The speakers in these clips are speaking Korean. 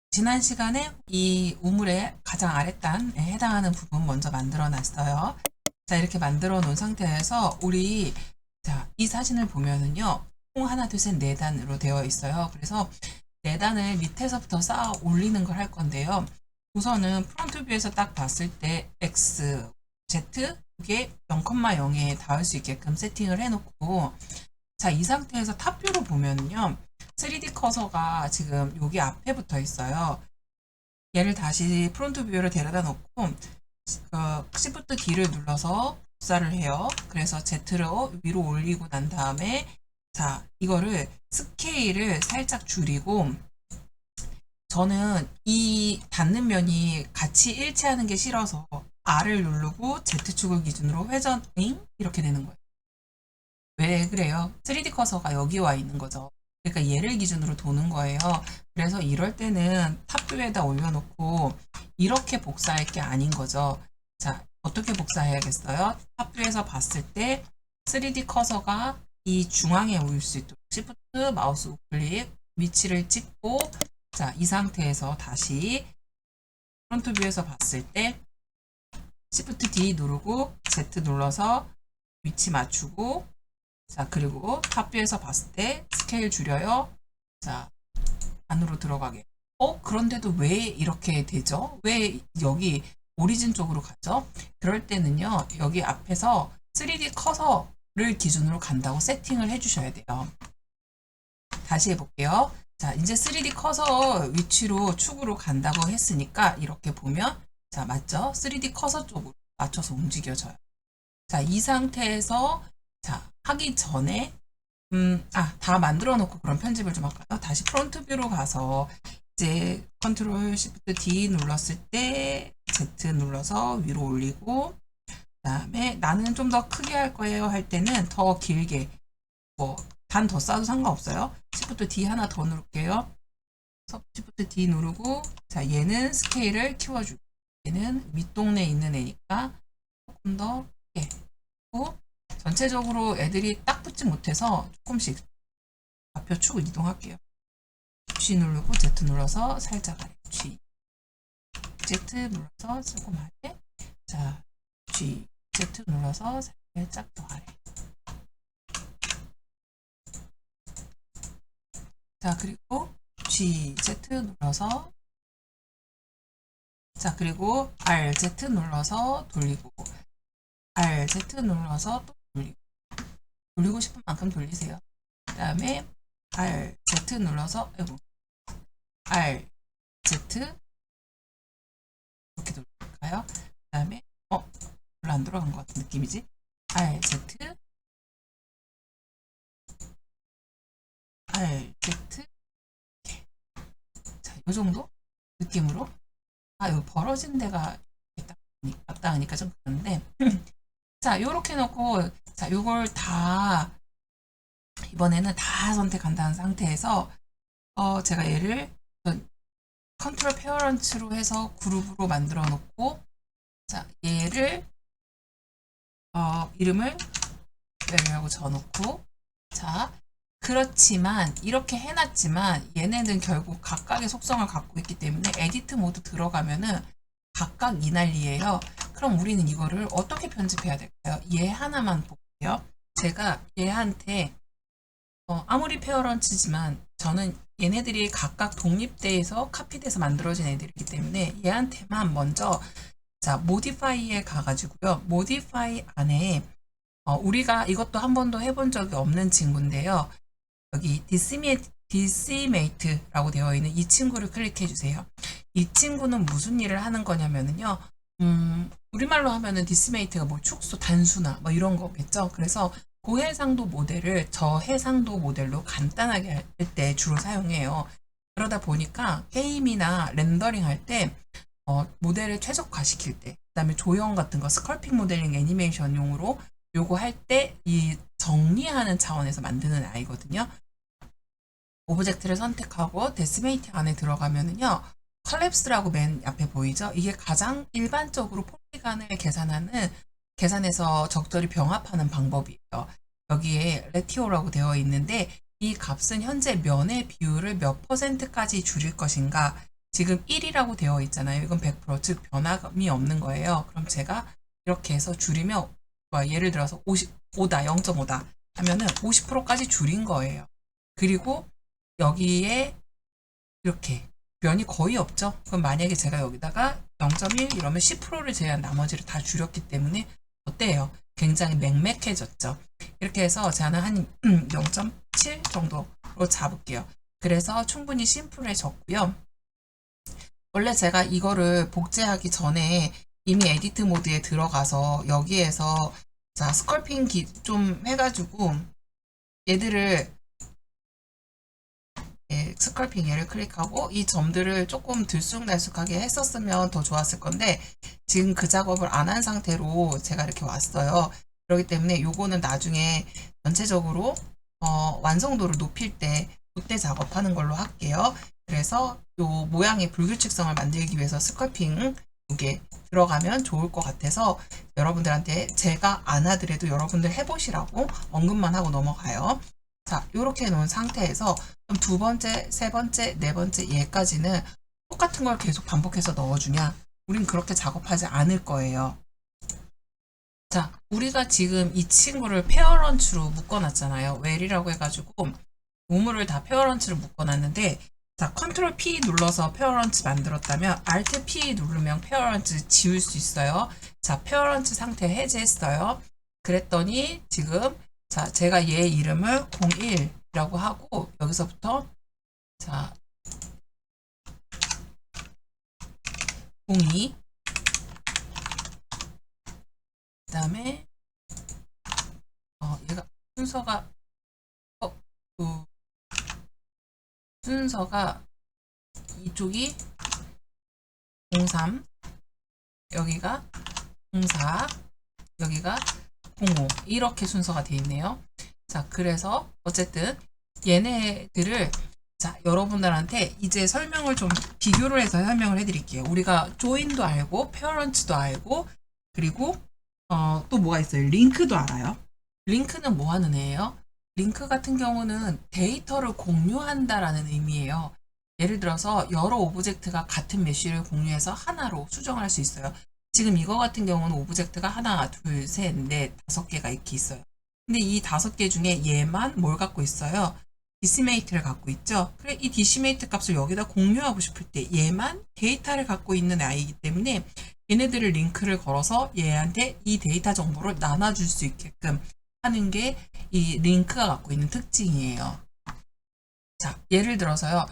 지난 시간에 이 우물의 가장 아랫단에 해당하는 부분 먼저 만들어 놨어요. 자, 이렇게 만들어 놓은 상태에서 우리 이 사진을 보면은요. 총 하나, 둘, 셋, 네 단으로 되어 있어요. 그래서 네 단을 밑에서부터 쌓아 올리는 걸 할 건데요. 우선은 프론트 뷰에서 딱 봤을 때 X, Z 이게 0,0에 닿을 수 있게끔 세팅을 해놓고, 자, 이 상태에서 탑뷰로 보면은요. 3D 커서가 지금 여기 앞에 붙어 있어요. 얘를 다시 프론트 뷰로 데려다 놓고 Shift D를 눌러서 복사를 해요. 그래서 Z로 위로 올리고 난 다음에 자, 이거를 스케일을 살짝 줄이고, 저는 이 닿는 면이 같이 일치하는 게 싫어서 R을 누르고 Z축을 기준으로 회전 이렇게 되는 거예요. 왜 그래요? 3D 커서가 여기 와 있는 거죠. 그러니까 얘를 기준으로 도는 거예요. 그래서 이럴 때는 탑뷰에다 올려놓고 이렇게 복사할 게 아닌 거죠. 자, 어떻게 복사해야겠어요? 탑뷰에서 봤을 때 3D 커서가 이 중앙에 올 수 있도록 Shift 마우스 우클릭 위치를 찍고, 자, 이 상태에서 다시 프론트 뷰에서 봤을 때 Shift D 누르고 Z 눌러서 위치 맞추고, 자, 그리고 탑뷰에서 봤을 때 스케일 줄여요. 자, 안으로 들어가게. 그런데도 왜 이렇게 되죠? 왜 여기 오리진 쪽으로 가죠? 그럴 때는요, 여기 앞에서 3D 커서를 기준으로 간다고 세팅을 해주셔야 돼요. 다시 해볼게요. 자, 이제 3D 커서 위치로 축으로 간다고 했으니까 이렇게 보면, 자, 맞죠? 3D 커서 쪽으로 맞춰서 움직여져요. 자, 이 상태에서 자, 하기 전에 다 만들어 놓고 그럼 편집을 좀 할까요? 다시 프론트 뷰로 가서 이제 컨트롤 시프트 D 눌렀을 때 Z 눌러서 위로 올리고, 그다음에 나는 좀 더 크게 할 거예요 할 때는 더 길게 뭐 단 더 쌓아도 상관없어요. 시프트 D 하나 더 누를게요. 시프트 D 누르고, 자, 얘는 스케일을 키워주고, 얘는 윗동네에 있는 애니까 조금 더 크게 하고, 전체적으로 애들이 딱 붙지 못해서 조금씩 좌표 축 이동할게요. G 누르고 Z 눌러서 살짝 아래, G, Z 눌러서 조금 아래, 자, G, Z 눌러서 살짝 더 아래. 자, 그리고 G, Z 눌러서, 자, 그리고 R, Z 눌러서 돌리고, R, Z 눌러서 또 돌리고 싶은 만큼 돌리세요. 그 다음에 R, Z 눌러서, R, Z 이렇게 돌릴까요? 그 다음에 별로 안 돌아간 것 같은 느낌이지? R, Z, R, Z 이렇게. 자, 이 정도 느낌으로. 이거 벌어진 데가 맞다 하니까 좀 그런데 자, 요렇게 놓고, 자, 요걸 다 이번에는 다 선택한다는 상태에서 제가 얘를 컨트롤 페어런츠로 해서 그룹으로 만들어 놓고, 자, 얘를 이름을 라고 적어놓고, 자, 그렇지만 이렇게 해놨지만 얘네는 결국 각각의 속성을 갖고 있기 때문에 에디트 모드 들어가면은 각각 이 난리예요. 그럼 우리는 이거를 어떻게 편집해야 될까요? 얘 하나만 볼게요. 제가 얘한테 아무리 페어런치지만 저는 얘네들이 각각 독립돼서 카피돼서 만들어진 애들이기 때문에 얘한테만 먼저, 자, 모디파이에 가가지고요. 모디파이 안에 우리가 이것도 한 번도 해본 적이 없는 친구인데요. 여기 디시메이트라고 되어 있는 이 친구를 클릭해 주세요. 이 친구는 무슨 일을 하는 거냐면은요. 우리말로 하면은 디시메이트가 뭐 축소, 단수나 뭐 이런 거겠죠. 그래서 고해상도 모델을 저해상도 모델로 간단하게 할 때 주로 사용해요. 그러다 보니까 게임이나 렌더링 할 때 모델을 최적화시킬 때, 그다음에 조형 같은 거 스컬핑 모델링 애니메이션용으로 요거 할 때 이 정리하는 차원에서 만드는 아이거든요. 오브젝트를 선택하고 데스메이트 안에 들어가면은요. 컬랩스라고 맨 앞에 보이죠? 이게 가장 일반적으로 폴리간을 계산해서 적절히 병합하는 방법이에요. 여기에 레티오라고 되어 있는데 이 값은 현재 면의 비율을 몇 %까지 줄일 것인가. 지금 1이라고 되어 있잖아요. 이건 100%, 즉 변함이 없는 거예요. 그럼 제가 이렇게 해서 줄이면 예를 들어서 5다, 0.5다 하면은 50%까지 줄인 거예요. 그리고 여기에 이렇게 면이 거의 없죠. 그럼 만약에 제가 여기다가 0.1 이러면 10%를 제외한 나머지를 다 줄였기 때문에 어때요? 굉장히 맹맥해졌죠. 이렇게 해서 저는 한 0.7 정도로 잡을게요. 그래서 충분히 심플해졌고요. 원래 제가 이거를 복제하기 전에 이미 에디트 모드에 들어가서 여기에서 자 스컬핑 좀 해가지고 얘들을 스컬핑 얘를 클릭하고 이 점들을 조금 들쑥날쑥하게 했었으면 더 좋았을 건데 지금 그 작업을 안 한 상태로 제가 이렇게 왔어요. 그렇기 때문에 요거는 나중에 전체적으로 완성도를 높일 때 그때 작업하는 걸로 할게요. 그래서 요 모양의 불규칙성을 만들기 위해서 스컬핑 이게 들어가면 좋을 것 같아서 여러분들한테 제가 안 하더라도 여러분들 해보시라고 언급만 하고 넘어가요. 자, 이렇게 놓은 상태에서 그럼 두 번째, 세 번째, 네 번째 얘까지는 똑같은 걸 계속 반복해서 넣어주냐? 우린 그렇게 작업하지 않을 거예요. 자, 우리가 지금 이 친구를 페어런치로 묶어놨잖아요. 웰이라고 해가지고 우물을 다 페어런치로 묶어놨는데 자, 컨트롤 P 눌러서 페어런치 만들었다면 Alt P 누르면 페어런치 지울 수 있어요. 자, 페어런치 상태 해제했어요. 그랬더니 지금 자, 제가 얘 이름을 01이라고 하고 여기서부터 자 02 그 다음에 얘가 순서가 순서가 이쪽이 03 여기가 04 여기가 05 이렇게 순서가 되어 있네요. 자, 그래서 어쨌든 얘네들을 자, 여러분들한테 이제 설명을 좀 비교를 해서 설명을 해드릴게요. 우리가 조인도 알고 페어런츠도 알고 그리고 또 뭐가 있어요? 링크도 알아요. 링크는 뭐 하는 애예요? 링크 같은 경우는 데이터를 공유한다라는 의미예요. 예를 들어서 여러 오브젝트가 같은 메쉬를 공유해서 하나로 수정할 수 있어요. 지금 이거 같은 경우는 오브젝트가 하나, 둘, 셋, 넷, 5개가 이렇게 있어요. 근데 이 5개 중에 얘만 뭘 갖고 있어요? 디시메이트를 갖고 있죠. 그래, 이 디시메이트 값을 여기다 공유하고 싶을 때 얘만 데이터를 갖고 있는 아이이기 때문에 얘네들을 링크를 걸어서 얘한테 이 데이터 정보를 나눠줄 수 있게끔 하는 게 이 링크가 갖고 있는 특징이에요. 자, 예를 들어서요.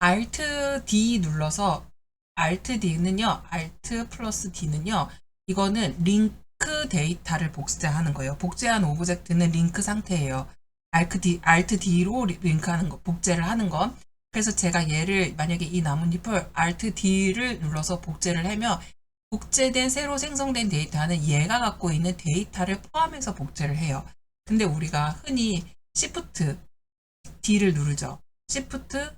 Alt D 눌러서 Alt D는요. Alt 플러스 D는요. 이거는 링크 데이터를 복제하는 거예요. 복제한 오브젝트는 링크 상태예요. Alt D로 링크하는 거, 복제를 하는 건. 그래서 제가 얘를 만약에 이 나뭇잎을 Alt D를 눌러서 복제를 하면 복제된 새로 생성된 데이터는 얘가 갖고 있는 데이터를 포함해서 복제를 해요. 근데 우리가 흔히 Shift D를 누르죠. Shift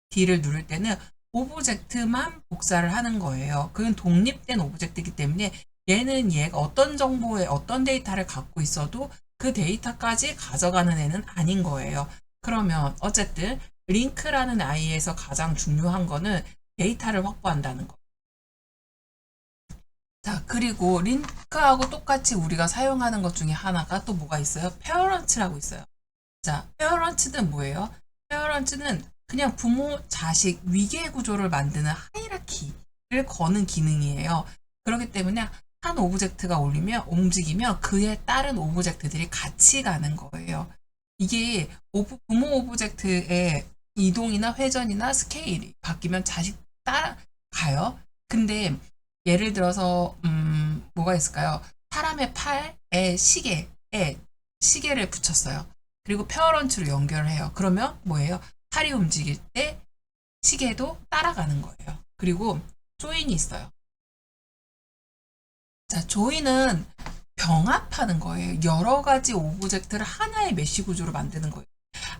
D를 누를 때는 오브젝트만 복사를 하는 거예요. 그건 독립된 오브젝트이기 때문에 얘는 얘가 어떤 정보에 어떤 데이터를 갖고 있어도 그 데이터까지 가져가는 애는 아닌 거예요. 그러면 어쨌든 링크라는 아이에서 가장 중요한 거는 데이터를 확보한다는 거. 자, 그리고 링크하고 똑같이 우리가 사용하는 것 중에 하나가 또 뭐가 있어요? 페어런츠라고 있어요. 자, 페어런츠는 뭐예요? 페어런츠는 그냥 부모, 자식, 위계 구조를 만드는 하이라키를 거는 기능이에요. 그렇기 때문에 한 오브젝트가 움직이면 그에 따른 오브젝트들이 같이 가는 거예요. 이게 부모 오브젝트의 이동이나 회전이나 스케일이 바뀌면 자식 따라가요. 근데 예를 들어서 뭐가 있을까요? 사람의 팔에 시계를 붙였어요. 그리고 페어런치로 연결을 해요. 그러면 뭐예요? 팔이 움직일 때 시계도 따라가는 거예요. 그리고 조인이 있어요. 자, 조인은 병합하는 거예요. 여러 가지 오브젝트를 하나의 메쉬 구조로 만드는 거예요.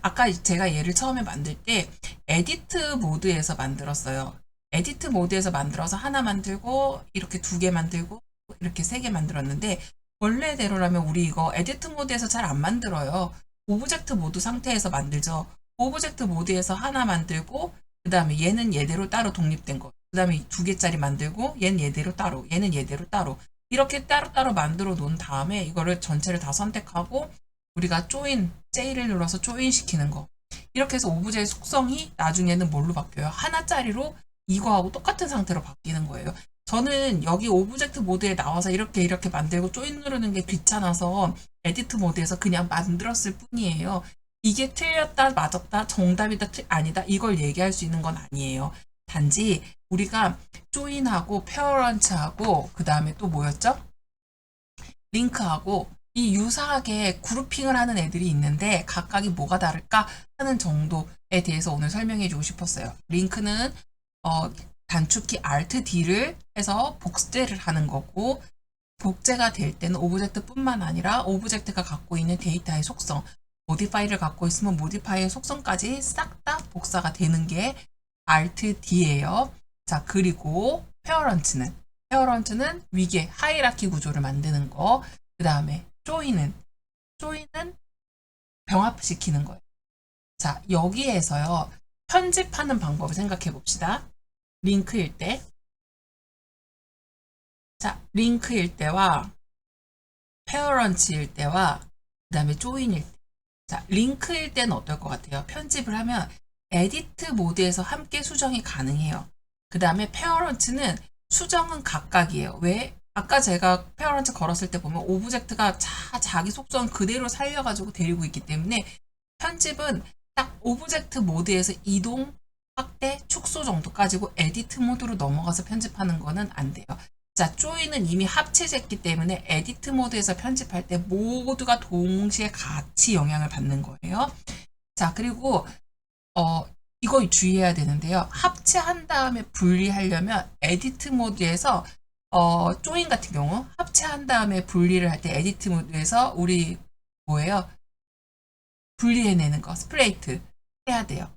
아까 제가 얘를 처음에 만들 때 에디트 모드에서 만들었어요. 에디트 모드에서 만들어서 하나 만들고 이렇게 2개 만들고 이렇게 3개 만들었는데 원래대로라면 우리 이거 에디트 모드에서 잘 안 만들어요. 오브젝트 모드 상태에서 만들죠. 오브젝트 모드에서 하나 만들고 그 다음에 얘는 얘대로 따로 독립된 거. 그 다음에 두 개짜리 만들고 얘는 얘대로 따로 얘는 얘대로 따로 이렇게 따로따로 만들어 놓은 다음에 이거를 전체를 다 선택하고 우리가 조인, J를 눌러서 조인 시키는 거. 이렇게 해서 오브제의 속성이 나중에는 뭘로 바뀌어요? 하나짜리로 이거하고 똑같은 상태로 바뀌는 거예요. 저는 여기 오브젝트 모드에 나와서 이렇게 만들고 조인 누르는 게 귀찮아서 에디트 모드에서 그냥 만들었을 뿐이에요. 이게 틀렸다, 맞았다, 정답이다, 아니다 이걸 얘기할 수 있는 건 아니에요. 단지 우리가 조인하고 페어런츠하고 그 다음에 또 뭐였죠? 링크하고 이 유사하게 그룹핑을 하는 애들이 있는데 각각이 뭐가 다를까 하는 정도에 대해서 오늘 설명해 주고 싶었어요. 링크는 단축키 Alt D를 해서 복제를 하는 거고 복제가 될 때는 오브젝트뿐만 아니라 오브젝트가 갖고 있는 데이터의 속성, 모디파이를 갖고 있으면 모디파이의 속성까지 싹 다 복사가 되는 게 Alt D예요. 자, 그리고 페어런츠는 위계 하이라키 구조를 만드는 거. 그 다음에 조인은 병합시키는 거예요. 자, 여기에서요. 편집하는 방법을 생각해 봅시다. 링크일 때. 자, 링크일 때와 페어런츠일 때와 그 다음에 조인일 때. 자, 링크일 때는 어떨 것 같아요? 편집을 하면 에디트 모드에서 함께 수정이 가능해요. 그 다음에 페어런츠는 수정은 각각이에요. 왜? 아까 제가 페어런츠 걸었을 때 보면 오브젝트가 자기 속성 그대로 살려가지고 데리고 있기 때문에 편집은 딱 오브젝트 모드에서 이동, 확대, 축소 정도까지고 에디트 모드로 넘어가서 편집하는 거는 안 돼요. 자, 조인은 이미 합체됐기 때문에 에디트 모드에서 편집할 때 모두가 동시에 같이 영향을 받는 거예요. 자, 그리고 이거 주의해야 되는데요. 합체한 다음에 분리하려면 에디트 모드에서 조인 같은 경우 합체한 다음에 분리를 할 때 에디트 모드에서 우리 뭐예요? 분리해내는 거, 스프레이트 해야 돼요.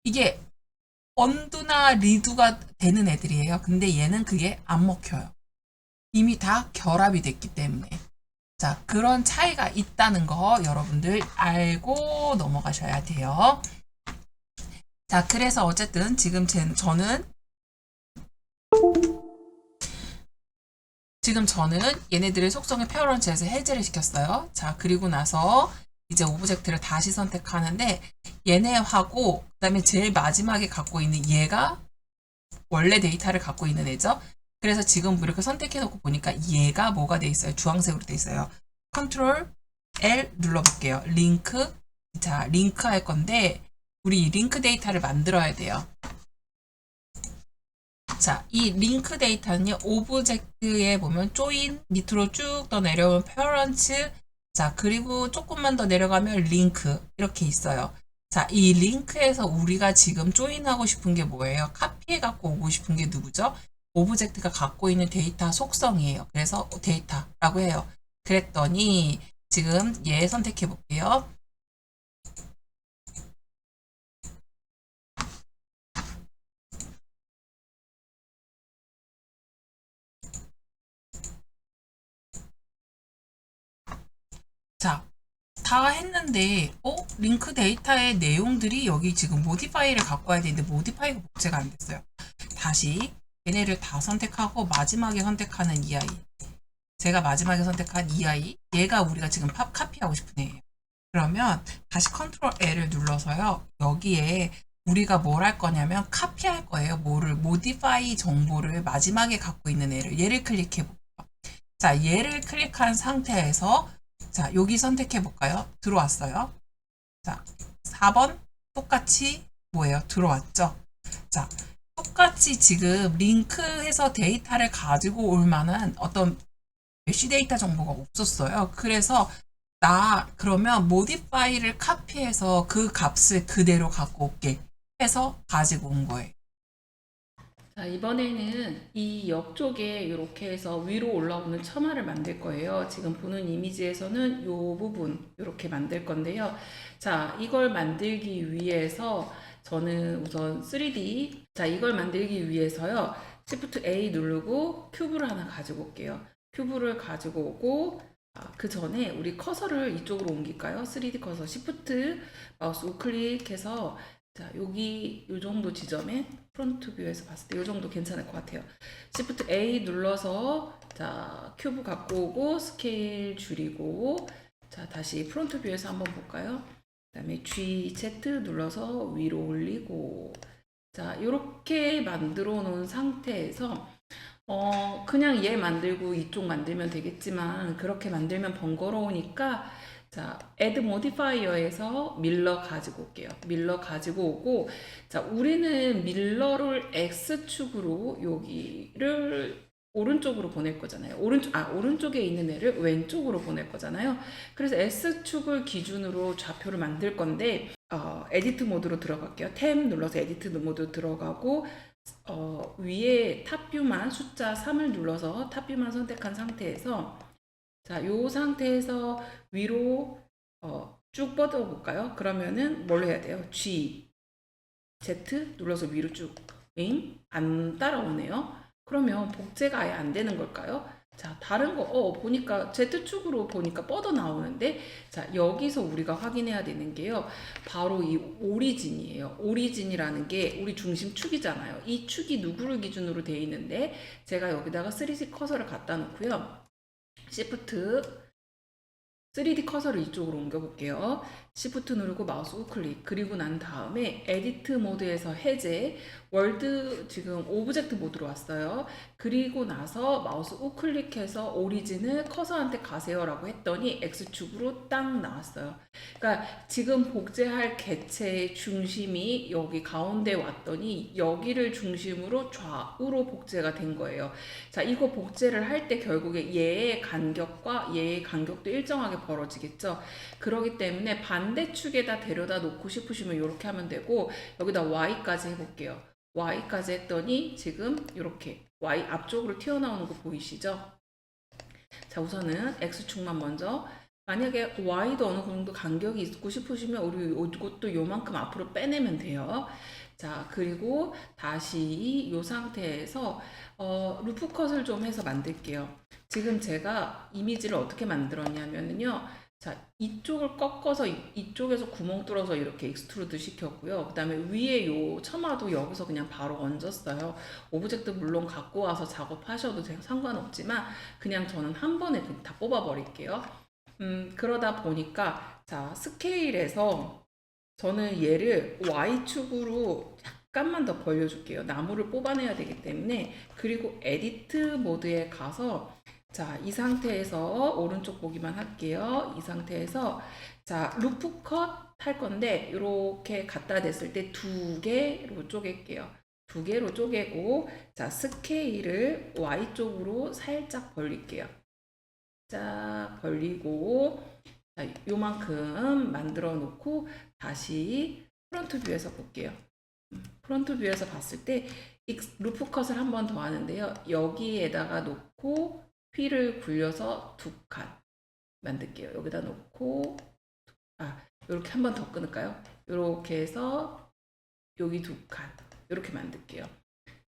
이게 언두나 리두가 되는 애들이에요. 근데 얘는 그게 안 먹혀요. 이미 다 결합이 됐기 때문에. 자, 그런 차이가 있다는 거 여러분들 알고 넘어가셔야 돼요. 자, 그래서 어쨌든 지금 저는 얘네들의 속성을 페어런츠에서 해제를 시켰어요. 자, 그리고 나서 이제 오브젝트를 다시 선택하는데 얘네하고 그다음에 제일 마지막에 갖고 있는 얘가 원래 데이터를 갖고 있는 애죠. 그래서 지금 이렇게 선택해 놓고 보니까 얘가 뭐가 돼 있어요? 주황색으로 돼 있어요. 컨트롤 L 눌러볼게요. 링크. 자, 링크 할 건데 우리 이 링크 데이터를 만들어야 돼요. 자, 이 링크 데이터는요, 오브젝트에 보면 조인 밑으로 쭉 더 내려오면 페어런츠, 자, 그리고 조금만 더 내려가면 링크 이렇게 있어요. 자, 이 링크에서 우리가 지금 조인하고 싶은 게 뭐예요? 카피해 갖고 오고 싶은 게 누구죠? 오브젝트가 갖고 있는 데이터 속성이에요. 그래서 데이터라고 해요. 그랬더니 지금 얘 선택해 볼게요. 자, 다 했는데 링크 데이터의 내용들이 여기 지금 모디파이를 갖고 와야 되는데 모디파이가 복제가 안 됐어요. 다시 얘네를 다 선택하고 마지막에 선택하는 이 아이, 제가 마지막에 선택한 이 아이, 얘가 우리가 지금 카피하고 싶은 애예요. 그러면 다시 컨트롤 L을 눌러서요. 여기에 우리가 뭘 할 거냐면 카피할 거예요. 모디파이 정보를 마지막에 갖고 있는 얘를 클릭해 볼게요. 자, 얘를 클릭한 상태에서 자, 여기 선택해 볼까요? 들어왔어요. 자, 4번 똑같이 뭐예요? 들어왔죠? 자, 똑같이 지금 링크해서 데이터를 가지고 올 만한 어떤 메쉬 데이터 정보가 없었어요. 그래서 그러면 모디파이를 카피해서 그 값을 그대로 갖고 올게 해서 가지고 온 거예요. 자, 이번에는 이 옆쪽에 이렇게 해서 위로 올라오는 처마를 만들 거예요. 지금 보는 이미지에서는 이 부분 이렇게 만들 건데요. 자, 이걸 만들기 위해서 저는 우선 3D, 자, 이걸 만들기 위해서요. Shift A 누르고 큐브를 하나 가지고 올게요. 큐브를 가지고 오고 그 전에 우리 커서를 이쪽으로 옮길까요? 3D 커서 Shift 마우스 우클릭해서 자 여기 요 정도 지점에 프론트 뷰에서 봤을 때 요 정도 괜찮을 것 같아요. Shift A 눌러서 자 큐브 갖고 오고 스케일 줄이고 자 다시 프론트 뷰에서 한번 볼까요? 그다음에 GZ 눌러서 위로 올리고 자 이렇게 만들어 놓은 상태에서 그냥 얘 만들고 이쪽 만들면 되겠지만 그렇게 만들면 번거로우니까 자 add modifier에서 밀러 가지고 올게요. 밀러 가지고 오고 자 우리는 밀러를 x축으로 여기를 오른쪽으로 보낼 거잖아요. 오른쪽에 있는 애를 왼쪽으로 보낼 거잖아요. 그래서 S축을 기준으로 좌표를 만들 건데 에디트 모드로 들어갈게요. 탭 눌러서 에디트 모드 들어가고 위에 탑뷰만 숫자 3을 눌러서 탑뷰만 선택한 상태에서 자, 요 상태에서 위로 쭉 뻗어 볼까요? 그러면은 뭘로 해야 돼요? G, Z 눌러서 위로 쭉. 안 따라오네요. 그러면 복제가 아예 안 되는 걸까요? 자, 다른 거, 보니까 Z축으로 보니까 뻗어 나오는데, 자, 여기서 우리가 확인해야 되는 게요. 바로 이 오리진이에요. 오리진이라는 게 우리 중심축이잖아요. 이 축이 누구를 기준으로 돼 있는데, 제가 여기다가 3D 커서를 갖다 놓고요. Shift 3D 커서를 이쪽으로 옮겨볼게요. Shift 누르고 마우스 우클릭. 그리고 난 다음에 에디트 모드에서 해제, 월드 지금 오브젝트 모드로 왔어요. 그리고 나서 마우스 우클릭해서 오리진을 커서한테 가세요라고 했더니 X축으로 딱 나왔어요. 그러니까 지금 복제할 개체의 중심이 여기 가운데 왔더니 여기를 중심으로 좌우로 복제가 된 거예요. 자, 이거 복제를 할 때 결국에 얘의 간격과 얘의 간격도 일정하게 벌어지겠죠. 그러기 때문에 반대축에다 데려다 놓고 싶으시면 이렇게 하면 되고 여기다 Y까지 해볼게요. Y까지 했더니 지금 이렇게 Y 앞쪽으로 튀어나오는 거 보이시죠? 자, 우선은 X축만 먼저 만약에 Y도 어느 정도 간격이 있고 싶으시면 우리 이것도 요만큼 앞으로 빼내면 돼요. 자, 그리고 다시 이 상태에서 루프 컷을 좀 해서 만들게요. 지금 제가 이미지를 어떻게 만들었냐면요. 자, 이쪽을 꺾어서 이쪽에서 구멍 뚫어서 이렇게 익스트루드 시켰고요. 그 다음에 위에 요 처마도 여기서 그냥 바로 얹었어요. 오브젝트 물론 갖고 와서 작업하셔도 상관없지만 그냥 저는 한 번에 그냥 다 뽑아 버릴게요. 그러다 보니까 자, 스케일에서 저는 얘를 Y축으로 약간만 더 벌려줄게요. 나무를 뽑아내야 되기 때문에. 그리고 에디트 모드에 가서 자, 이 상태에서 오른쪽 보기만 할게요. 이 상태에서 자, 루프 컷 할 건데 이렇게 갖다 댔을 때 두 개로 쪼갤게요. 두 개로 쪼개고 자, 스케일을 Y쪽으로 살짝 벌릴게요. 쫙 벌리고 자, 요만큼 만들어 놓고 다시 프론트 뷰에서 볼게요. 프론트 뷰에서 봤을 때 루프 컷을 한 번 더 하는데요. 여기에다가 놓고 휠을 굴려서 두 칸 만들게요. 여기다 놓고 이렇게 한 번 더 끊을까요? 이렇게 해서 여기 두 칸 이렇게 만들게요.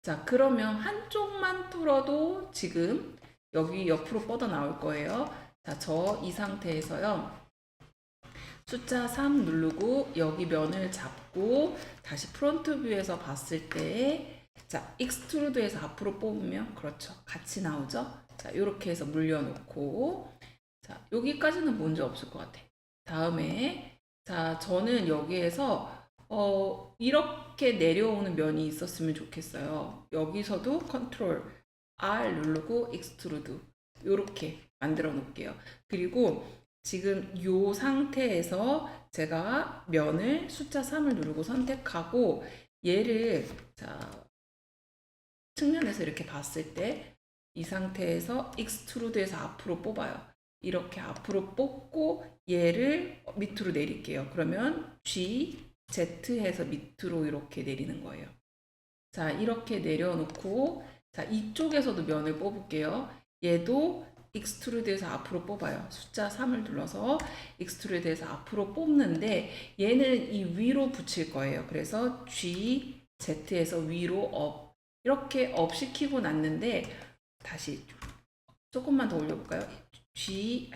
자, 그러면 한쪽만 뚫어도 지금 여기 옆으로 뻗어 나올 거예요. 자, 저 이 상태에서요. 숫자 3 누르고 여기 면을 잡고 다시 프론트 뷰에서 봤을 때 자, 익스트루드에서 앞으로 뽑으면 그렇죠. 같이 나오죠? 자, 이렇게 해서 물려놓고 자, 여기까지는 문제 없을 것 같아. 다음에 자, 저는 여기에서 이렇게 내려오는 면이 있었으면 좋겠어요. 여기서도 컨트롤 R 누르고 익스트루드 이렇게 만들어 놓을게요. 그리고 지금 이 상태에서 제가 면을 숫자 3을 누르고 선택하고 얘를 자 측면에서 이렇게 봤을 때 이 상태에서 익스트루드에서 앞으로 뽑아요. 이렇게 앞으로 뽑고 얘를 밑으로 내릴게요. 그러면 G, Z 해서 밑으로 이렇게 내리는 거예요. 자, 이렇게 내려놓고 자, 이쪽에서도 면을 뽑을게요. 얘도 익스트루드에서 앞으로 뽑아요. 숫자 3을 눌러서 익스트루드에서 앞으로 뽑는데 얘는 이 위로 붙일 거예요. 그래서 G, Z에서 위로 업 이렇게 업 시키고 났는데 다시 조금만 더 올려볼까요? G,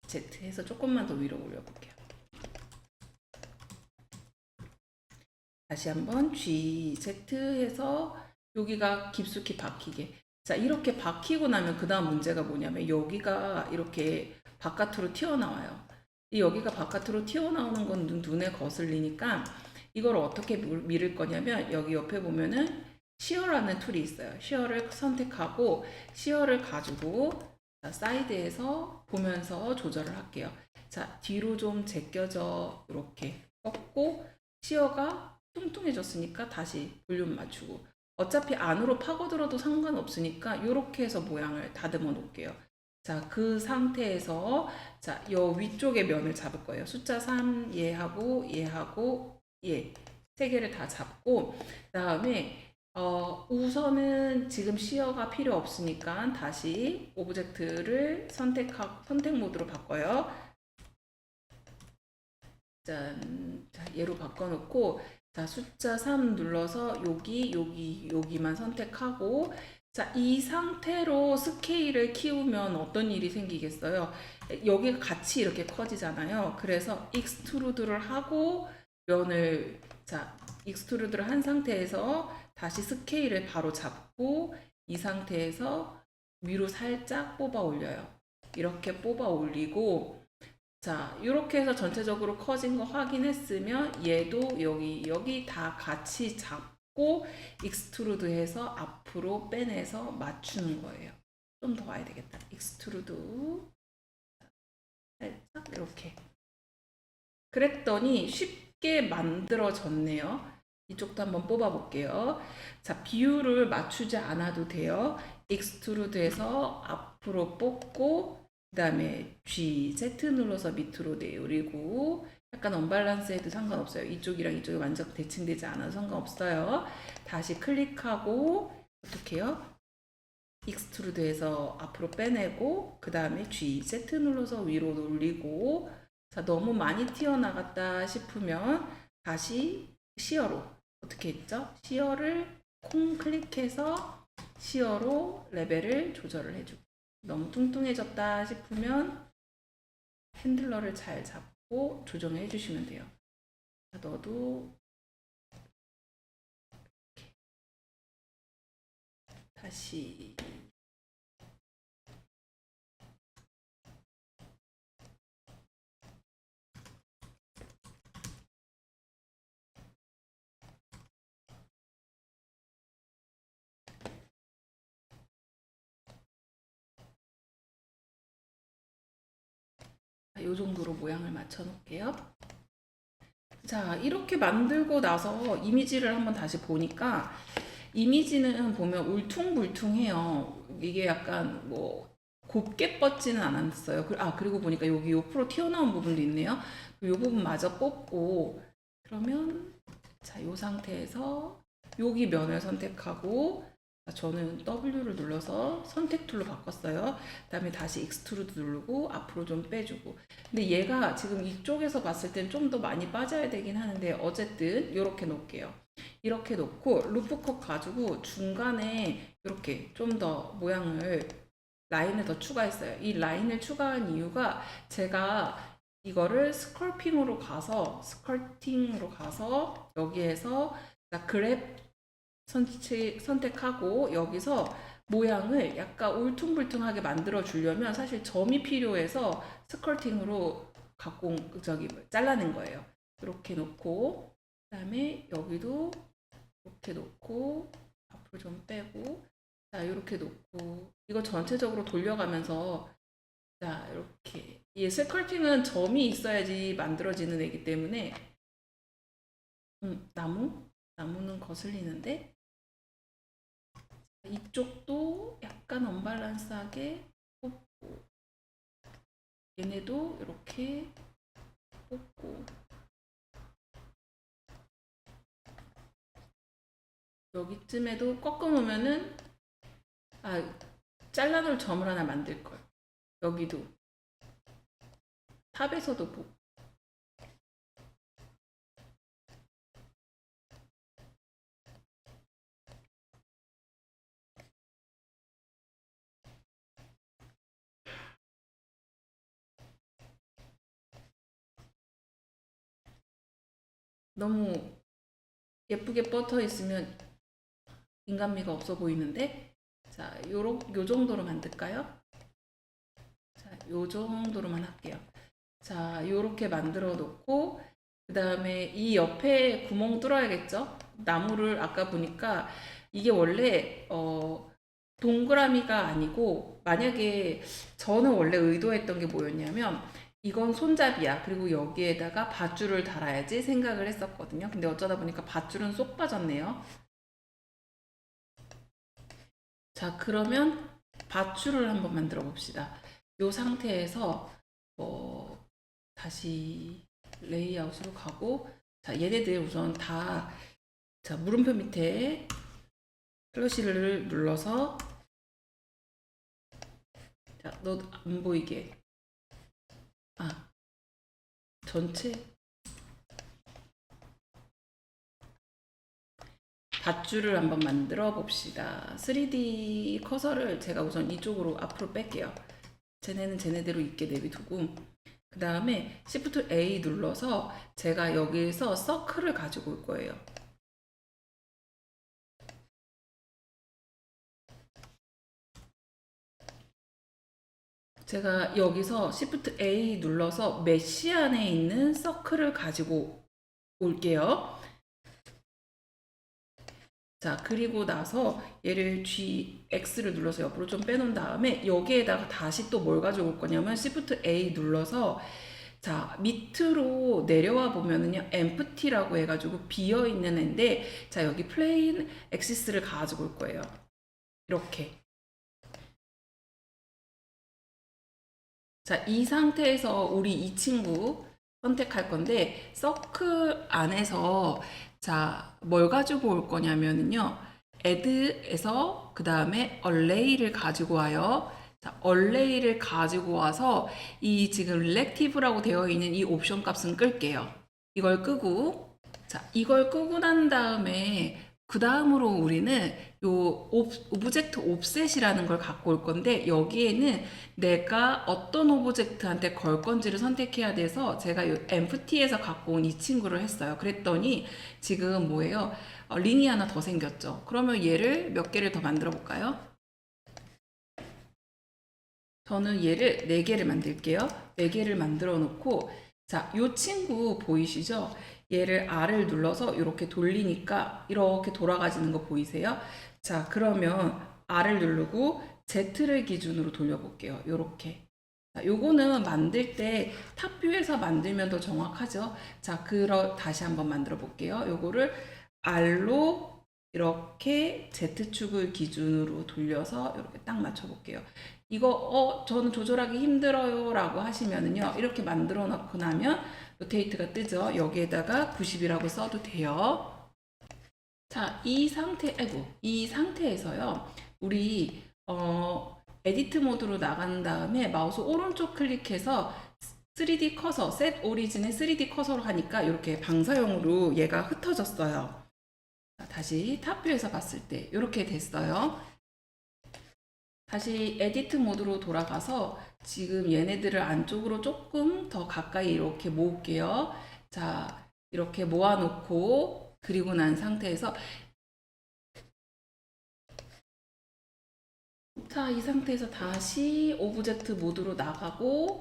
Z 해서 조금만 더 위로 올려볼게요. 다시 한번 G, Z 해서 여기가 깊숙이 박히게. 자, 이렇게 박히고 나면 그 다음 문제가 뭐냐면 여기가 이렇게 바깥으로 튀어나와요. 이 여기가 바깥으로 튀어나오는 건 눈에 거슬리니까 이걸 어떻게 밀을 거냐면 여기 옆에 보면은 시어라는 툴이 있어요. 시어를 선택하고 시어를 가지고 자, 사이드에서 보면서 조절을 할게요. 자, 뒤로 좀 제껴져 이렇게 꺾고 시어가 뚱뚱해졌으니까 다시 볼륨 맞추고 어차피 안으로 파고들어도 상관없으니까 이렇게 해서 모양을 다듬어 놓을게요. 자, 그 상태에서 자, 요 위쪽의 면을 잡을 거예요. 숫자 3 얘하고 얘하고 얘 세 개를 다 잡고 그다음에 우선은 지금 시어가 필요 없으니까 다시 오브젝트를 선택 모드로 바꿔요. 짠. 자, 얘로 바꿔놓고 자, 숫자 3 눌러서 여기만 선택하고 자, 이 상태로 스케일을 키우면 어떤 일이 생기겠어요? 여기가 같이 이렇게 커지잖아요. 그래서 익스트루드를 하고 면을 자, 익스트루드를 한 상태에서 다시 스케일을 바로 잡고 이 상태에서 위로 살짝 뽑아 올려요. 이렇게 뽑아 올리고 자, 이렇게 해서 전체적으로 커진 거 확인했으면 얘도 여기 다 같이 잡고 익스트루드 해서 앞으로 빼내서 맞추는 거예요. 좀 더 와야 되겠다. 익스트루드 살짝 이렇게. 그랬더니 쉽게 만들어졌네요. 이쪽도 한번 뽑아 볼게요. 자, 비율을 맞추지 않아도 돼요. 익스트루드해서 앞으로 뽑고 그 다음에 G, Z 눌러서 밑으로 내리고 약간 언밸런스 해도 상관없어요. 이쪽이랑 이쪽이 완전 대칭되지 않아도 상관없어요. 다시 클릭하고 어떻게 해요? 익스트루드해서 앞으로 빼내고 그 다음에 G, Z 눌러서 위로 올리고 자, 너무 많이 튀어나갔다 싶으면 다시 시어로 어떻게 했죠? 시어를 콩 클릭해서 시어로 레벨을 조절을 해주고 너무 뚱뚱해졌다 싶으면 핸들러를 잘 잡고 조정해 주시면 돼요. 자, 너도 이렇게. 다시 이 정도로 모양을 맞춰 놓을게요. 자, 이렇게 만들고 나서 이미지를 한번 다시 보니까 이미지는 보면 울퉁불퉁해요. 이게 약간 뭐 곱게 뻗지는 않았어요. 그리고 보니까 여기 옆으로 튀어나온 부분도 있네요. 이 부분 마저 뽑고 그러면 자, 이 상태에서 여기 면을 선택하고 저는 W를 눌러서 선택 툴로 바꿨어요. 그 다음에 다시 익스트루드 누르고 앞으로 좀 빼주고. 근데 얘가 지금 이쪽에서 봤을 땐 좀 더 많이 빠져야 되긴 하는데 어쨌든 이렇게 놓을게요. 이렇게 놓고 루프컷 가지고 중간에 이렇게 좀 더 모양을 라인을 더 추가했어요. 이 라인을 추가한 이유가 제가 이거를 스컬팅으로 가서 여기에서 그랩 선택하고 여기서 모양을 약간 울퉁불퉁하게 만들어 주려면 사실 점이 필요해서 스컬팅으로 잘라낸 거예요. 이렇게 놓고 그다음에 여기도 이렇게 놓고 앞으로 좀 빼고 자 이렇게 놓고 이거 전체적으로 돌려가면서 자 이렇게 이 스컬팅은 점이 있어야지 만들어지는 애기 때문에 나무는 거슬리는데 이쪽도 약간 언밸런스하게 뽑고 얘네도 이렇게 뽑고 여기쯤에도 꺾어 놓으면은 잘라놓을 점을 하나 만들 걸. 여기도 탑에서도 보고 너무 예쁘게 뻗어 있으면 인간미가 없어 보이는데, 자, 요 정도로 만들까요? 자, 요 정도로만 할게요. 자, 요렇게 만들어 놓고, 그 다음에 이 옆에 구멍 뚫어야겠죠? 나무를 아까 보니까 이게 원래 동그라미가 아니고, 만약에 저는 원래 의도했던 게 뭐였냐면 이건 손잡이야. 그리고 여기에다가 밧줄을 달아야지 생각을 했었거든요. 근데 어쩌다 보니까 밧줄은 쏙 빠졌네요. 자, 그러면 밧줄을 한번 만들어 봅시다. 이 상태에서 다시 레이아웃으로 가고, 자, 얘네들 우선 다, 자, 물음표 밑에 플러시를 눌러서, 자, 너 안 보이게, 전체 밧줄을 한번 만들어 봅시다. 3D 커서를 제가 우선 이쪽으로 앞으로 뺄게요. 쟤네는 쟤네대로 있게 내비두고, 그 다음에 Shift A 눌러서 제가 여기에서 서클을 가지고 올 거예요. 제가 여기서 Shift A 눌러서 메쉬 안에 있는 서클을 가지고 올게요. 자, 그리고 나서 얘를 X를 눌러서 옆으로 좀 빼놓은 다음에 여기에다가 다시 또 뭘 가지고 올 거냐면 Shift A 눌러서, 자, 밑으로 내려와 보면은요, empty라고 해가지고 비어 있는 애인데, 자, 여기 플레인 엑시스를 가지고 올 거예요. 이렇게. 자, 이 상태에서 우리 이 친구 선택할 건데, 서클 안에서, 자, 뭘 가지고 올 거냐면요, add에서 그 다음에 array를 가지고 와요. 자, array를 가지고 와서 이 지금 relative라고 되어 있는 이 옵션 값은 끌게요. 이걸 끄고, 자, 이걸 끄고 난 다음에 그 다음으로 우리는 요 오브젝트 옵셋이라는 걸 갖고 올 건데, 여기에는 내가 어떤 오브젝트한테 걸 건지를 선택해야 돼서 제가 요 empty에서 갖고 온 이 친구를 했어요. 그랬더니 지금 뭐예요? 링이 하나 더 생겼죠. 그러면 얘를 몇 개를 더 만들어 볼까요? 저는 얘를 4개를 만들게요. 4개를 만들어 놓고, 자, 요 친구 보이시죠? 얘를 R을 눌러서 이렇게 돌리니까 이렇게 돌아가지는 거 보이세요? 자, 그러면 R을 누르고 Z를 기준으로 돌려볼게요. 요렇게. 자, 요거는 만들 때 탑뷰에서 만들면 더 정확하죠? 자, 다시 한번 만들어 볼게요. 요거를 R로 이렇게 Z축을 기준으로 돌려서 이렇게 딱 맞춰 볼게요. 이거 저는 조절하기 힘들어요 라고 하시면은요, 이렇게 만들어 놓고 나면 로테이트가 뜨죠. 여기에다가 90이라고 써도 돼요. 자, 이 상태에서요, 우리 에디트 모드로 나간 다음에 마우스 오른쪽 클릭해서 3D 커서, 셋 오리진의 3D 커서로 하니까 이렇게 방사형으로 얘가 흩어졌어요. 자, 다시 탑뷰에서 봤을 때 이렇게 됐어요. 다시 에디트 모드로 돌아가서 지금 얘네들을 안쪽으로 조금 더 가까이 이렇게 모을게요. 자, 이렇게 모아놓고, 그리고 난 상태에서, 자, 이 상태에서 다시 오브젝트 모드로 나가고,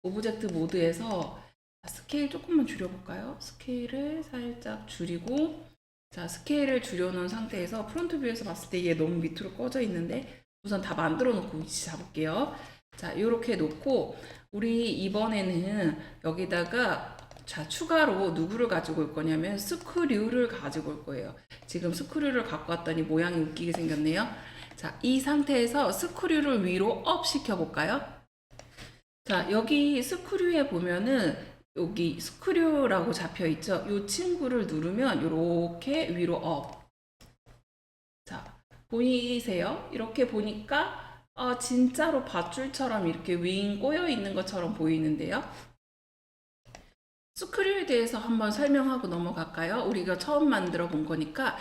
오브젝트 모드에서 스케일 조금만 줄여볼까요? 스케일을 살짝 줄이고, 자, 스케일을 줄여놓은 상태에서 프론트 뷰에서 봤을 때 얘 너무 밑으로 꺼져 있는데, 우선 다 만들어 놓고 위치 잡을게요. 자, 이렇게 놓고, 우리 이번에는 여기다가, 자, 추가로 누구를 가지고 올 거냐면 스크류를 가지고 올 거예요. 지금 스크류를 갖고 왔더니 모양이 웃기게 생겼네요. 자, 이 상태에서 스크류를 위로 업 시켜볼까요? 자, 여기 스크류에 보면은 여기 스크류라고 잡혀 있죠. 이 친구를 누르면 이렇게 위로 업. 자, 보이세요? 이렇게 보니까 진짜로 밧줄처럼 이렇게 윙 꼬여 있는 것처럼 보이는데요. 스크류에 대해서 한번 설명하고 넘어갈까요? 우리가 처음 만들어 본 거니까.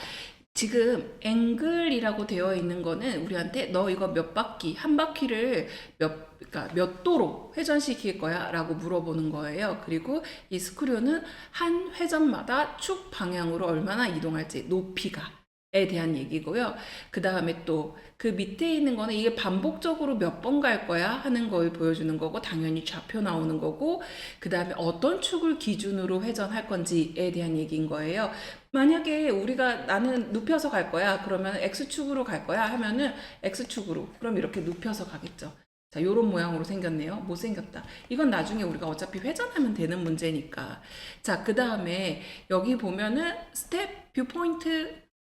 지금 앵글이라고 되어 있는 거는 우리한테 너 이거 몇 바퀴, 한 바퀴를 그러니까 몇 도로 회전시킬 거야 라고 물어보는 거예요. 그리고 이 스크류는 한 회전마다 축 방향으로 얼마나 이동할지, 높이가에 대한 얘기고요. 그 다음에 또 그 밑에 있는 거는 이게 반복적으로 몇 번 갈 거야 하는 걸 보여주는 거고, 당연히 좌표 나오는 거고, 그 다음에 어떤 축을 기준으로 회전할 건지에 대한 얘기인 거예요. 만약에 우리가 나는 눕혀서 갈 거야 그러면 X축으로 갈 거야 하면은 X축으로, 그럼 이렇게 눕혀서 가겠죠. 자, 요런 모양으로 생겼네요. 못생겼다. 이건 나중에 우리가 어차피 회전하면 되는 문제니까. 자, 그 다음에 여기 보면은 스텝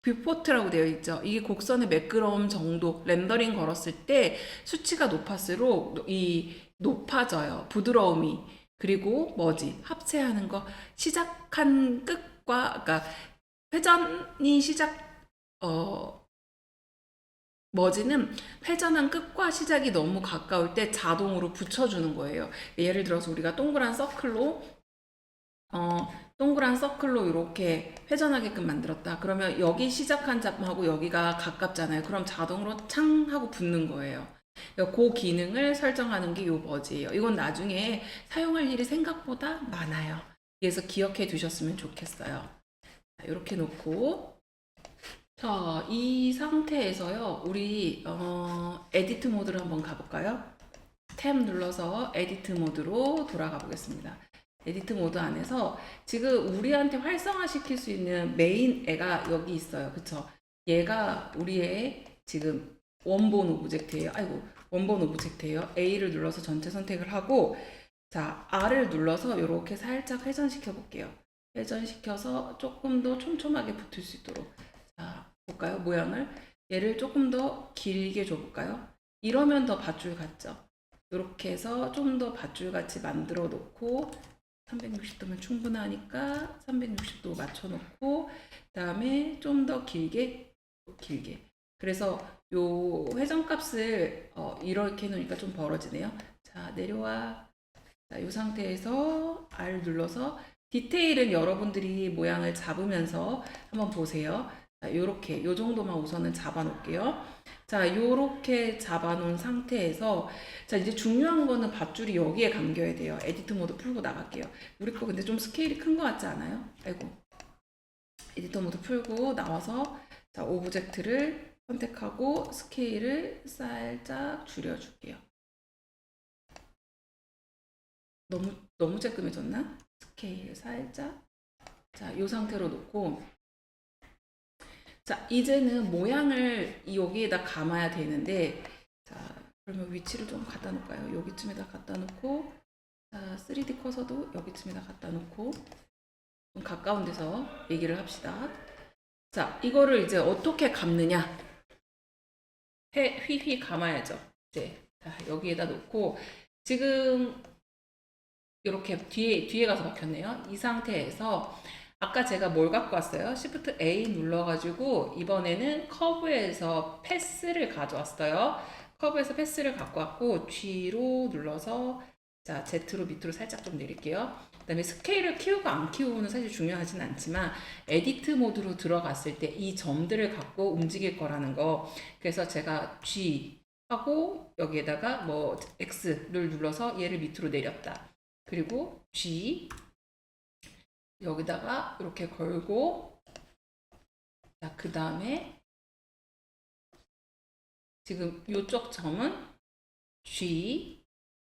뷰포트라고 되어 있죠. 이게 곡선의 매끄러움 정도, 렌더링 걸었을 때 수치가 높을수록 높아져요. 부드러움이. 그리고 뭐지? 합체하는 거. 시작한 끝과, 그러니까 회전이 머지는 회전한 끝과 시작이 너무 가까울 때 자동으로 붙여주는 거예요. 예를 들어서 우리가 동그란 서클로 이렇게 회전하게끔 만들었다. 그러면 여기 시작한 점하고 여기가 가깝잖아요. 그럼 자동으로 창 하고 붙는 거예요. 그 기능을 설정하는 게 요 버지예요. 이건 나중에 사용할 일이 생각보다 많아요. 그래서 기억해 두셨으면 좋겠어요. 자, 이렇게 놓고, 자, 이 상태에서요, 우리 에디트 모드로 한번 가볼까요? 탭 눌러서 에디트 모드로 돌아가 보겠습니다. 에디트 모드 안에서 지금 우리한테 활성화 시킬 수 있는 메인 애가 여기 있어요. 그쵸? 얘가 우리의 지금 원본 오브젝트예요. 아이고, 원본 오브젝트예요. A를 눌러서 전체 선택을 하고, 자, R을 눌러서 이렇게 살짝 회전시켜 볼게요. 회전시켜서 조금 더 촘촘하게 붙을 수 있도록. 자, 볼까요? 모양을. 얘를 조금 더 길게 줘볼까요? 이러면 더 밧줄 같죠? 이렇게 해서 좀 더 밧줄 같이 만들어 놓고, 360도면 충분하니까 360도 맞춰 놓고, 그 다음에 좀 더 길게. 그래서 요 회전값을 이렇게 놓으니까 좀 벌어지네요. 자, 내려와. 자, 이 상태에서 R 눌러서 디테일은 여러분들이 모양을 잡으면서 한번 보세요. 자, 요렇게 요 정도만 우선은 잡아 놓을게요. 자, 요렇게 잡아 놓은 상태에서, 자, 이제 중요한 거는 밧줄이 여기에 감겨야 돼요. 에디트 모드 풀고 나갈게요. 우리 거 근데 좀 스케일이 큰 거 같지 않아요? 아이고. 에디터 모드 풀고 나와서, 자, 오브젝트를 선택하고 스케일을 살짝 줄여줄게요. 너무 쬐끔해졌나? 스케일 살짝. 자, 이 상태로 놓고, 자, 이제는 모양을 여기에다 감아야 되는데, 자, 그러면 위치를 좀 갖다 놓을까요? 여기쯤에다 갖다 놓고, 자, 3D 커서도 여기쯤에다 갖다 놓고, 좀 가까운 데서 얘기를 합시다. 자, 이거를 이제 어떻게 감느냐? 휘휘 감아야죠. 이제, 자, 여기에다 놓고, 지금, 이렇게 뒤에 가서 박혔네요. 이 상태에서 아까 제가 뭘 갖고 왔어요? Shift A 눌러가지고 이번에는 커브에서 패스를 가져왔어요. 커브에서 패스를 갖고 왔고 G로 눌러서, 자, Z로 밑으로 살짝 좀 내릴게요. 그 다음에 스케일을 키우고 안 키우고는 사실 중요하진 않지만 에디트 모드로 들어갔을 때 이 점들을 갖고 움직일 거라는 거. 그래서 제가 G 하고 여기에다가 뭐 X를 눌러서 얘를 밑으로 내렸다. 그리고 G 여기다가 이렇게 걸고, 자, 그 다음에 지금 이쪽 점은 G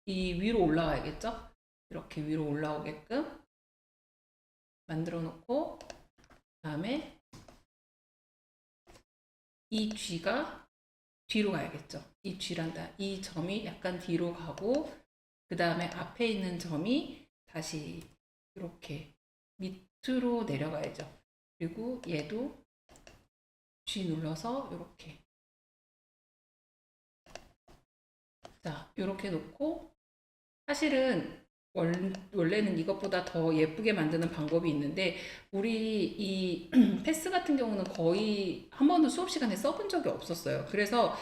이 위로 올라가야겠죠? 이렇게 위로 올라오게끔 만들어 놓고, 그 다음에 이 G가 뒤로 가야겠죠? 이 G란다. 이 점이 약간 뒤로 가고, 그 다음에 앞에 있는 점이 다시 이렇게 밑으로 내려가야죠. 그리고 얘도 G 눌러서 이렇게. 자, 이렇게 놓고, 사실은 원래는 이것보다 더 예쁘게 만드는 방법이 있는데, 우리 이 패스 같은 경우는 거의 한 번도 수업 시간에 써본 적이 없었어요. 그래서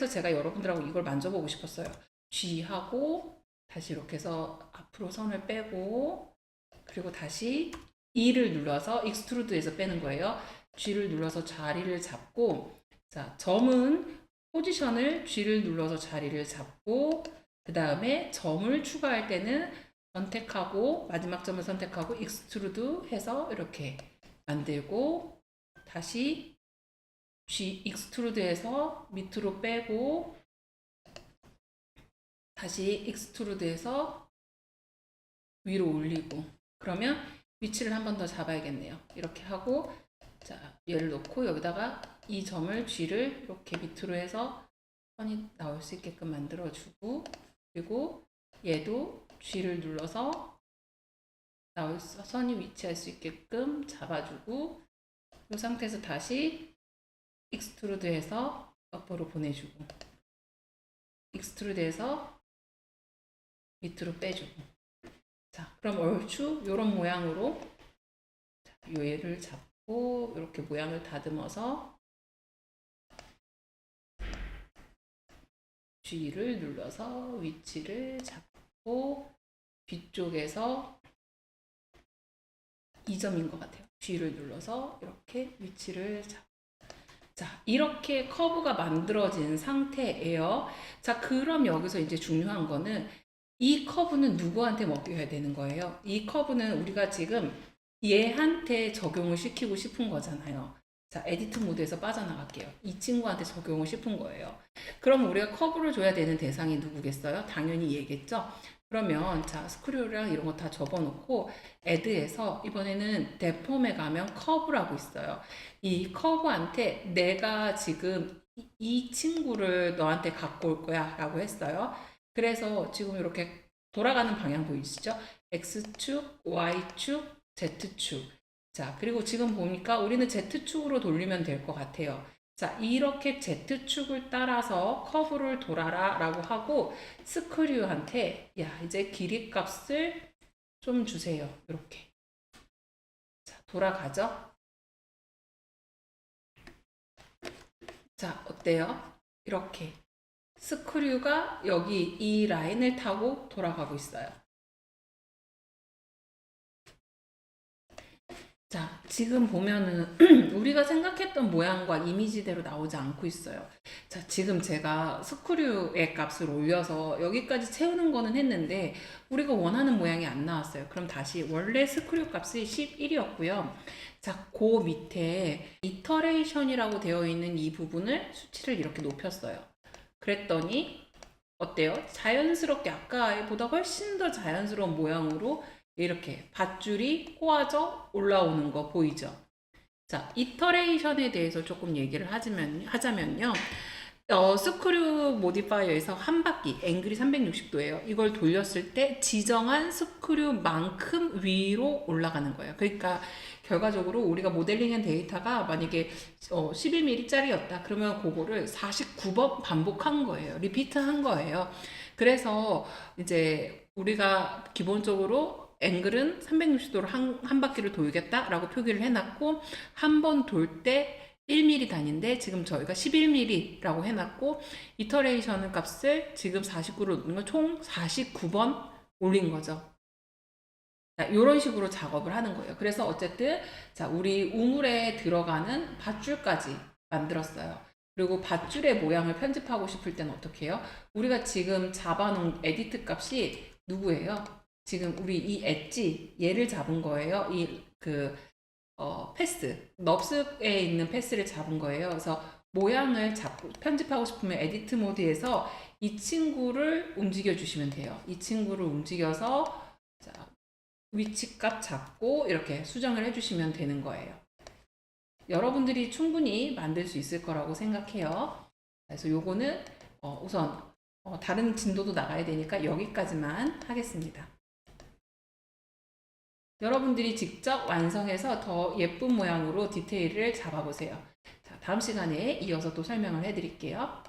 제가 여러분들하고 이걸 만져보고 싶었어요. G 하고 다시 이렇게 해서 앞으로 선을 빼고, 그리고 다시 E를 눌러서 익스트루드에서 빼는 거예요. G를 눌러서 자리를 잡고, 자, 점은 포지션을 G를 눌러서 자리를 잡고, 그 다음에 점을 추가할 때는 선택하고, 마지막 점을 선택하고, 익스트루드 해서 이렇게 만들고, 다시 G 익스트루드 해서 밑으로 빼고, 다시 익스트루드 해서 위로 올리고, 그러면 위치를 한 번 더 잡아야겠네요. 이렇게 하고, 자, 얘를 놓고 여기다가 이 점을 G를 이렇게 밑으로 해서 선이 나올 수 있게끔 만들어주고, 그리고 얘도 G를 눌러서 선이 위치할 수 있게끔 잡아주고, 이 상태에서 다시 익스트루드 해서 옆으로 보내주고, 익스트루드 해서 밑으로 빼주고. 자, 그럼 얼추 이런 모양으로 얘를 잡고 이렇게 모양을 다듬어서 G를 눌러서 위치를 잡고, 뒤쪽에서 이 점인 것 같아요. G를 눌러서 이렇게 위치를 잡고. 자, 이렇게 커브가 만들어진 상태예요. 자, 그럼 여기서 이제 중요한 거는 이 커브는 누구한테 먹여야 되는 거예요? 이 커브는 우리가 지금 얘한테 적용을 시키고 싶은 거잖아요. 자, 에디트 모드에서 빠져나갈게요. 이 친구한테 적용을 싶은 거예요. 그럼 우리가 커브를 줘야 되는 대상이 누구겠어요? 당연히 얘겠죠? 그러면 자, 스크류랑 이런 거 다 접어놓고 애드에서 이번에는 데폼에 가면 커브라고 있어요. 이 커브한테 내가 지금 이 친구를 너한테 갖고 올 거야 라고 했어요. 그래서 지금 이렇게 돌아가는 방향 보이시죠? X축, Y축, Z축. 자, 그리고 지금 보니까 우리는 Z축으로 돌리면 될 것 같아요. 자, 이렇게 Z축을 따라서 커브를 돌아라 라고 하고, 스크류한테 야, 이제 길이 값을 좀 주세요. 이렇게. 자, 돌아가죠? 자, 어때요? 이렇게. 스크류가 여기 이 라인을 타고 돌아가고 있어요. 자, 지금 보면은 우리가 생각했던 모양과 이미지대로 나오지 않고 있어요. 자, 지금 제가 스크류의 값을 올려서 여기까지 채우는 거는 했는데 우리가 원하는 모양이 안 나왔어요. 그럼 다시 원래 스크류 값이 11이었고요. 자, 그 밑에 이터레이션이라고 되어 있는 이 부분을 수치를 이렇게 높였어요. 그랬더니 어때요? 자연스럽게 아까보다 훨씬 더 자연스러운 모양으로 이렇게 밧줄이 꼬아져 올라오는 거 보이죠? 자, 이터레이션에 대해서 조금 얘기를 하자면요. 스크류 모디파이어에서 한 바퀴, 앵글이 360도예요. 이걸 돌렸을 때 지정한 스크류만큼 위로 올라가는 거예요. 그러니까 결과적으로 우리가 모델링한 데이터가 만약에 11mm짜리였다. 그러면 그거를 49번 반복한 거예요. 리피트한 거예요. 그래서 이제 우리가 기본적으로 앵글은 360도로 한 바퀴를 돌겠다라고 표기를 해놨고, 한 번 돌 때 1mm 단위인데 지금 저희가 11mm라고 해놨고, 이터레이션 값을 지금 49로 놓는 건 총 49번 올린 거죠. 자, 이런 식으로 작업을 하는 거예요. 그래서 어쨌든 자, 우리 우물에 들어가는 밧줄까지 만들었어요. 그리고 밧줄의 모양을 편집하고 싶을 때는 어떻게 해요? 우리가 지금 잡아놓은 에디트 값이 누구예요? 지금 우리 이 엣지 얘를 잡은 거예요. 패스, 넙스에 있는 패스를 잡은 거예요. 그래서 모양을 잡고 편집하고 싶으면 에디트 모드에서 이 친구를 움직여 주시면 돼요. 이 친구를 움직여서 자, 위치값 잡고 이렇게 수정을 해주시면 되는 거예요. 여러분들이 충분히 만들 수 있을 거라고 생각해요. 그래서 요거는 우선 다른 진도도 나가야 되니까 여기까지만 하겠습니다. 여러분들이 직접 완성해서 더 예쁜 모양으로 디테일을 잡아보세요. 자, 다음 시간에 이어서 또 설명을 해드릴게요.